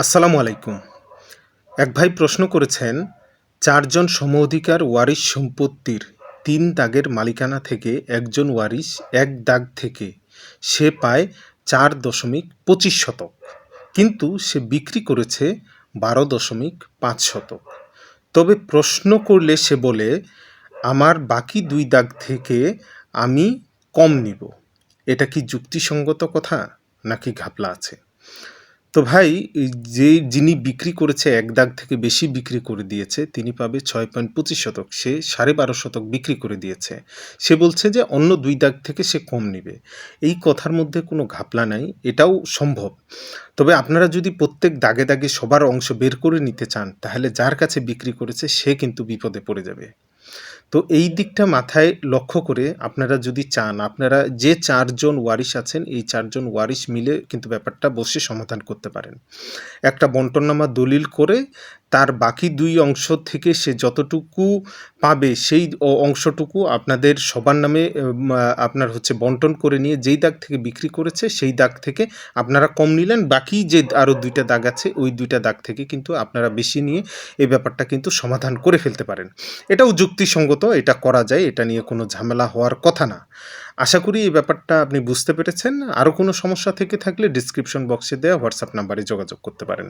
আসসালামু আলাইকুম। এক ভাই প্রশ্ন করেছেন, ৪ জন সমঅধিকার ওয়ারিশ সম্পত্তির ৩ দাগের মালিকানা থেকে একজন ওয়ারিশ ১ দাগ থেকে সে পায় ৪.২৫ শতক, কিন্তু সে বিক্রি করেছে ১২.৫ শতক। তবে প্রশ্ন করলে সে বলে, আমার বাকি ২ দাগ থেকে আমি কম নিব। এটা কি যুক্তিসঙ্গত কথা নাকি ঘাপলা আছে? তো ভাই, যিনি বিক্রি করেছে ১ দাগ থেকে বেশি বিক্রি করে দিয়েছে, তিনি পাবে ৬.২৫ শতক। সে ১২.৫ শতক বিক্রি করে দিয়েছে। সে বলছে যে অন্য ২ দাগ থেকে সে কম নিবে। এই কথার মধ্যে কোনো ঘাপলা নাই, এটাও সম্ভব। তবে আপনারা যদি প্রত্যেক দাগে দাগে সবার অংশ বের করে নিতে চান, তাহলে যার কাছে বিক্রি করেছে সে কিন্তু বিপদে পড়ে যাবে। তো এই দিকটা মাথায় লক্ষ্য করে আপনারা যদি চান, আপনারা যে ৪ জন ওয়ারিশ আছেন, এই ৪ জন ওয়ারিশ মিলে কিন্তু ব্যাপারটা বসে সমাধান করতে পারেন। একটা বন্টননামা দলিল করে তার বাকি ২ অংশ থেকে সে যতটুকু পাবে সেই অংশটুকু আপনাদের সবার নামে আপনার বন্টন করে নিয়ে যেই দাগ থেকে বিক্রি করেছে সেই দাগ থেকে আপনারা কম নিলেন, বাকি যে আরও ২টা দাগ আছে ওই ২টা দাগ থেকে কিন্তু আপনারা বেশি নিয়ে এই ব্যাপারটা কিন্তু সমাধান করে ফেলতে পারেন। এটাও যুক্তিসঙ্গত, এটা করা যায়, এটা নিয়ে কোনো ঝামেলা হওয়ার কথা না। আশা করি এই ব্যাপারটা আপনি বুঝতে পেরেছেন। আরও কোনো সমস্যা থেকে থাকলে ডেসক্রিপশন বক্সে দেওয়া হোয়াটসঅ্যাপ নাম্বারে যোগাযোগ করতে পারেন।